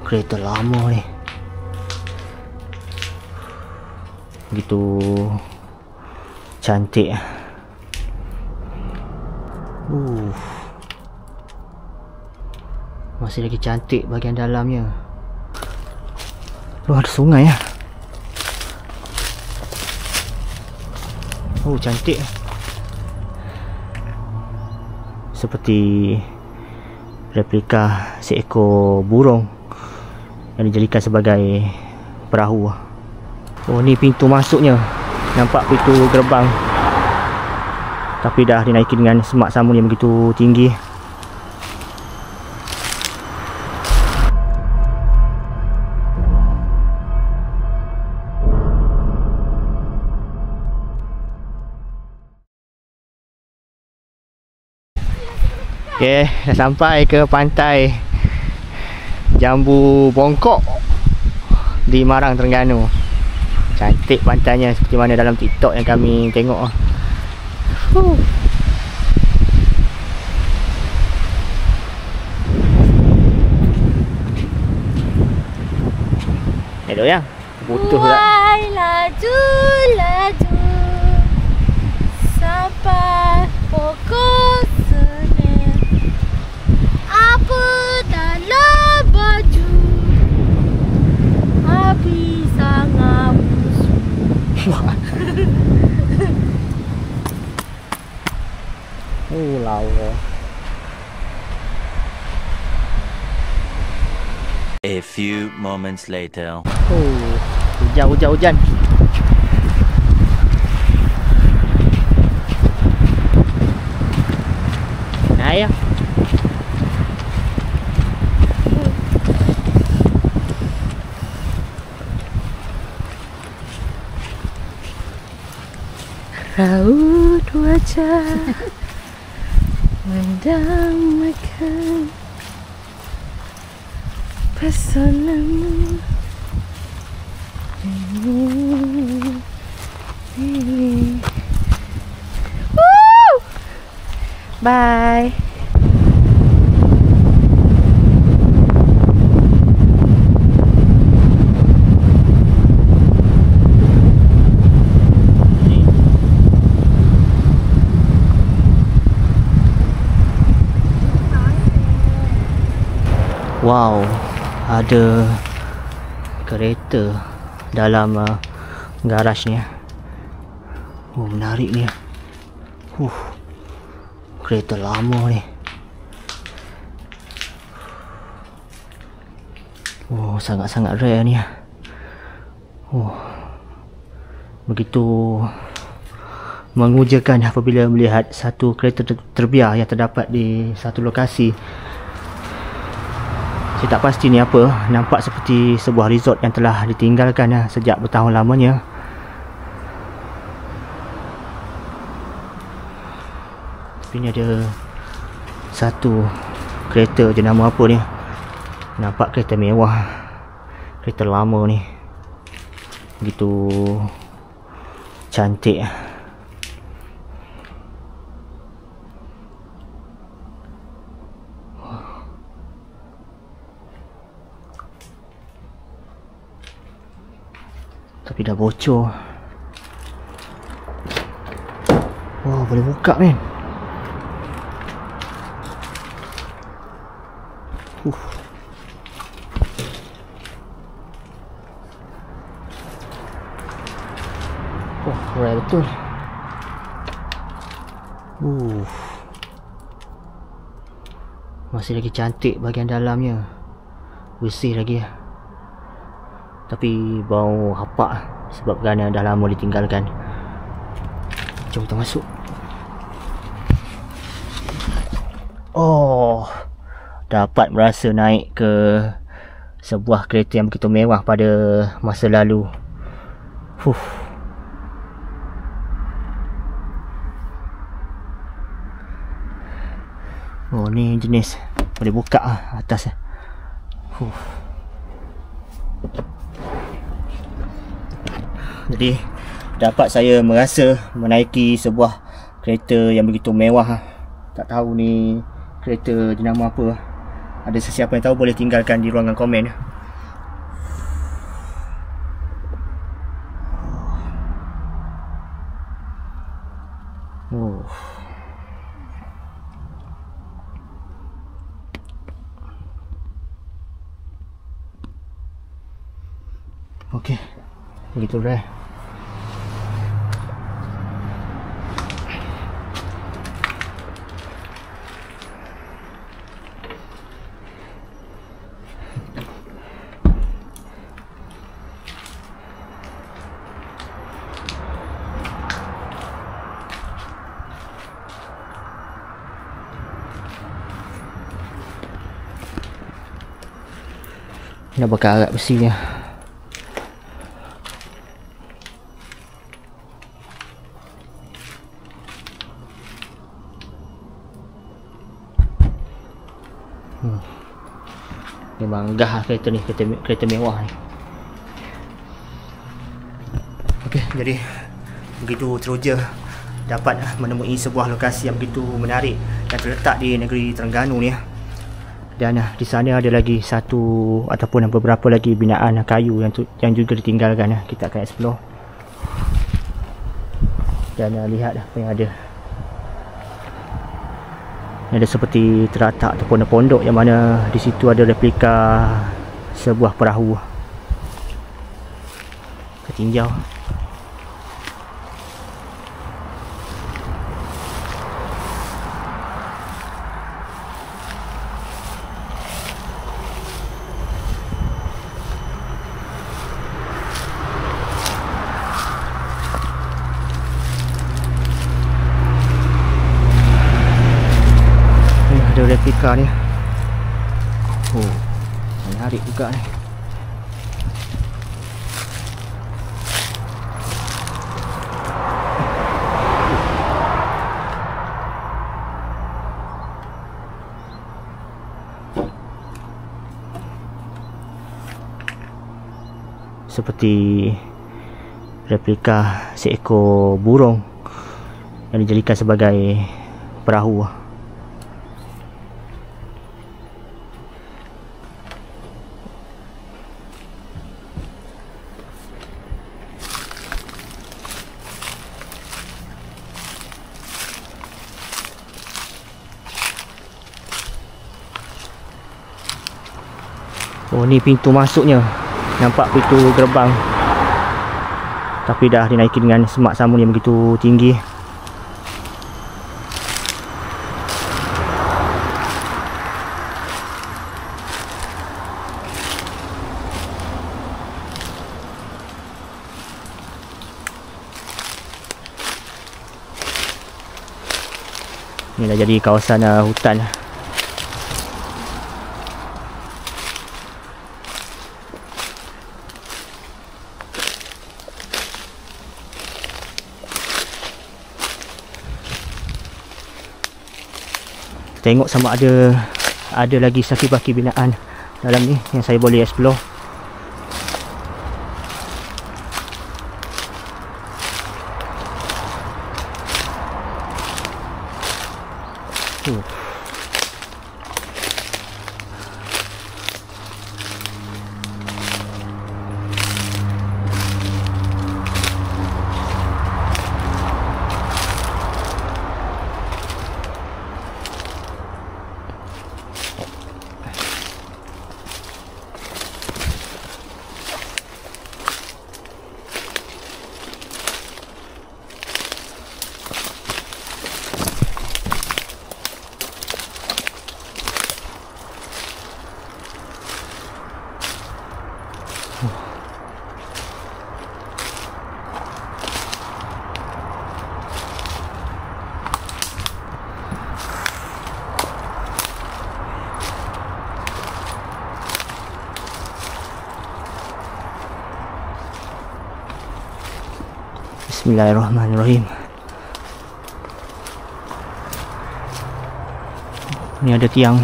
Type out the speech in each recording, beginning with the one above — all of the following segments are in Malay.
Kereta lama ni. Begitu cantik. Masih lagi cantik bahagian dalamnya. Ada sungai ya. Cantik. Seperti replika seekor burung yang dijadikan sebagai perahu. Ni pintu masuknya. Nampak pintu gerbang, tapi dah dinaiki dengan semak samun yang begitu tinggi. Okay, dah sampai ke pantai Jambu Bongkok di Marang, Terengganu. Cantik pantainya seperti mana dalam TikTok yang kami tengok. Hello yang butuh pula. Laju sampai pokok senen. Apa dalam baju api sangat lawa. A few moments later. Hujan. Naik ya. Raut wajah mendamaikan pesonamu. Bye. Wow, ada kereta dalam garaj ni. Menarik ni. Kereta lama ni. Sangat-sangat rare ni. Begitu mengujakan apabila melihat satu kereta terbiar yang terdapat di satu lokasi. Saya tak pasti ni apa. Nampak seperti sebuah resort yang telah ditinggalkan sejak bertahun lamanya. Tapi ni ada satu kereta jenama apa ni. Nampak kereta mewah. Kereta lama ni. Begitu cantik. Tapi dah bocor. Boleh buka men. Rare betul. Masih lagi cantik bahagian dalamnya. Bersih lagi. Tapi bau hapak sebab kerana dah lama ditinggalkan. Jom kita masuk. Dapat merasa naik ke sebuah kereta yang begitu mewah pada masa lalu. Ni jenis boleh buka atas. Jadi dapat saya merasa menaiki sebuah kereta yang begitu mewah. Tak tahu ni kereta jenama apa. Ada sesiapa yang tahu boleh tinggalkan di ruangan komen. Oh. Okey. Begitu dah. Dah berkarat besinya. Memang gah kereta ni, kereta mewah ni. Okey, jadi begitu teruja dapat menemui sebuah lokasi yang begitu menarik yang terletak di negeri Terengganu ni. Dan di sana ada lagi satu ataupun beberapa lagi binaan kayu yang juga ditinggalkan. Kita akan explore dan lihat apa yang ada. Ada seperti teratak ataupun pondok yang mana di situ ada replika sebuah perahu ketinjau. Replika ni. Oh, menarik juga ni. Seperti replika seekor burung yang dijadikan sebagai perahu. Oh, ni pintu masuknya. Nampak pintu gerbang. Tapi dah dinaiki dengan semak samun yang begitu tinggi. Ini dah jadi kawasan hutan. Tengok sama ada lagi saki-baki binaan dalam ni yang saya boleh explore. Bismillahirrahmanirrahim. Ni ada tiang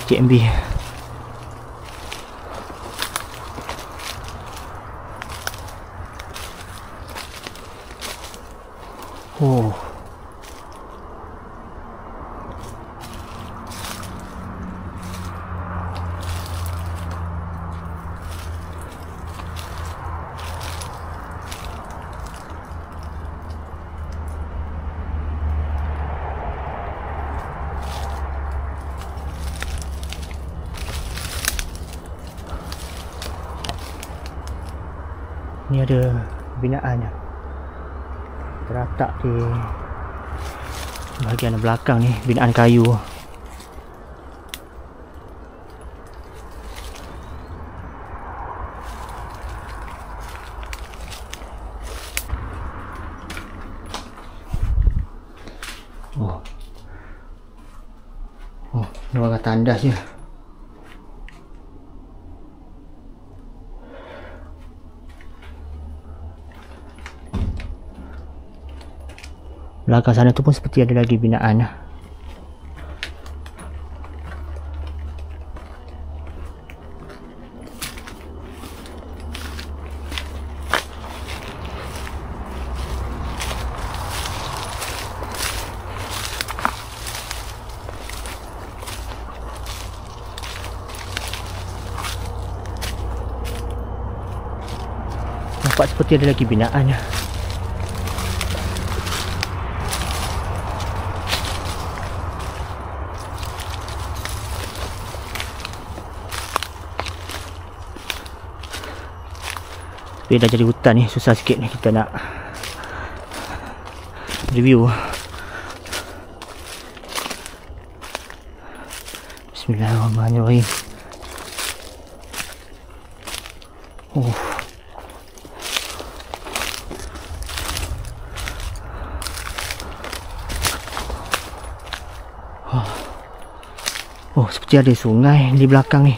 CMB. Oh. Ni ada binaan terletak di bahagian belakang ni, binaan kayu. Ni warna tandas je. Belakang sana tu pun seperti ada lagi binaan. Nampak seperti ada lagi binaan. Tapi dah jadi hutan ni, susah sikit ni kita nak review. Bismillahirrahmanirrahim. Oh, seperti ada sungai di belakang ni.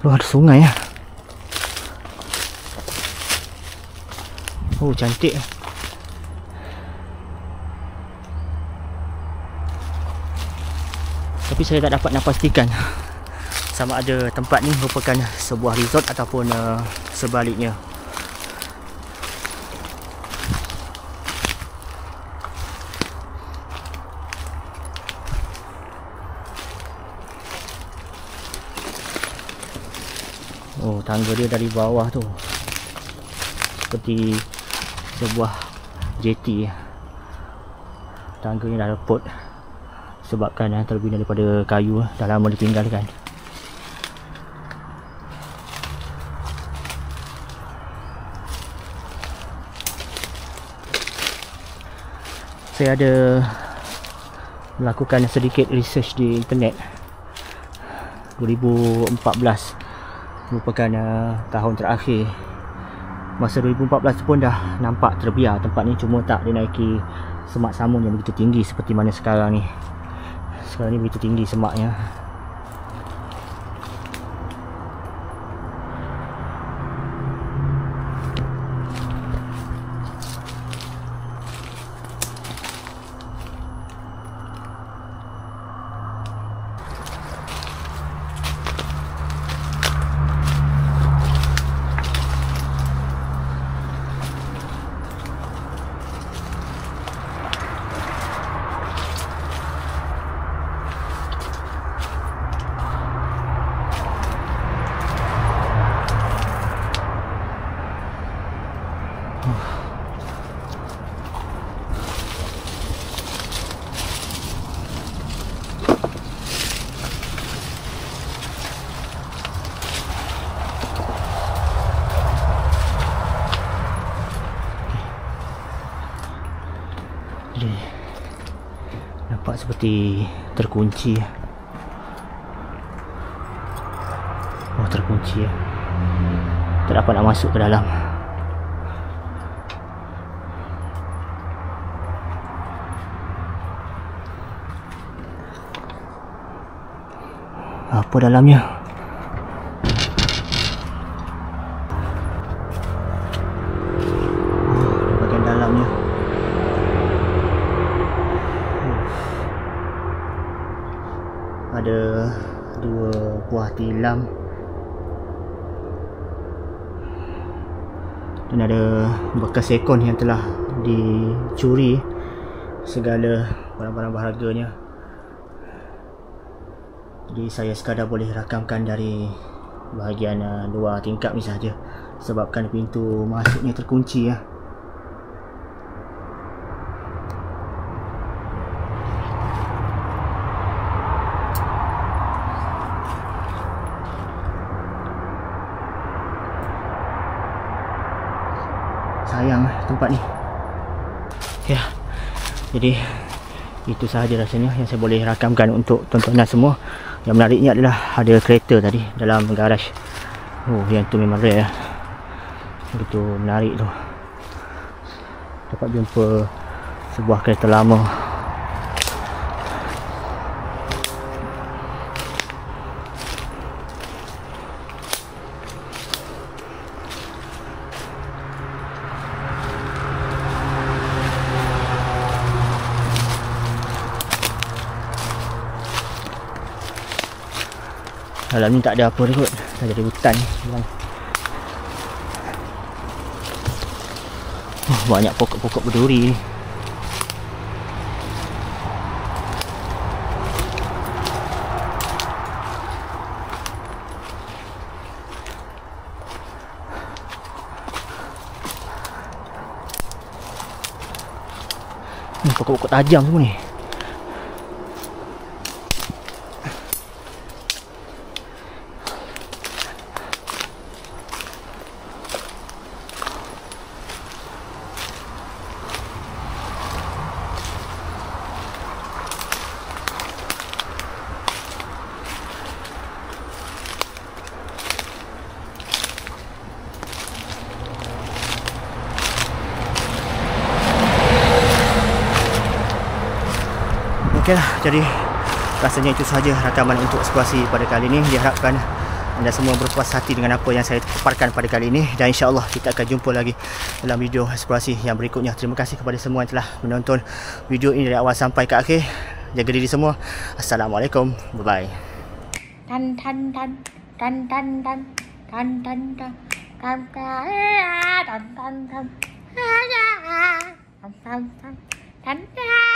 Oh, ada sungai ya. Oh, cantik. Tapi saya tak dapat nak pastikan sama ada tempat ni merupakan sebuah resort ataupun sebaliknya. Oh, tangga dia dari bawah tu seperti sebuah jeti. Tangga ni dah reput sebabkan terbina daripada kayu, dah lama ditinggalkan. Saya ada melakukan sedikit research di internet. 2014 merupakan tahun terakhir. Masa 2014 pun dah nampak terbiar tempat ni, cuma tak dinaiki semak samun yang begitu tinggi seperti mana sekarang ni. Sekarang ni begitu tinggi semaknya. Nampak seperti terkunci. Oh, terkunci ya. Tak dapat nak masuk ke dalam. Apa dalamnya? Oh, bahagian dalamnya. Ada 2 buah tilam dan ada bekas ekon yang telah dicuri segala barang-barang berharganya. Jadi saya sekadar boleh rakamkan dari bahagian luar tingkap ni saja, sebabkan pintu masuknya terkunci ya. Sayang tempat ni. Ya. Jadi itu sahaja rasanya yang saya boleh rakamkan untuk tontonan semua. Yang menariknya adalah ada kereta tadi dalam garaj. Oh, yang tu memang rare ya. Begitu menarik tu. Dapat jumpa sebuah kereta lama. Dalam ni tak ada apa dia kot. Dah jadi hutan ni. Oh, banyak pokok-pokok berduri ni. Ni pokok-pokok tajam semua ni. Okeylah, jadi rasanya itu sahaja rakaman untuk eksplorasi pada kali ini. Diharapkan anda semua berpuas hati dengan apa yang saya paparkan pada kali ini, dan insya-Allah kita akan jumpa lagi dalam video eksplorasi yang berikutnya. Terima kasih kepada semua yang telah menonton video ini dari awal sampai ke akhir. Jaga diri semua. Assalamualaikum. Bye bye. Tan tan tan tan tan tan tan tan tan tan tan tan tan tan tan tan tan tan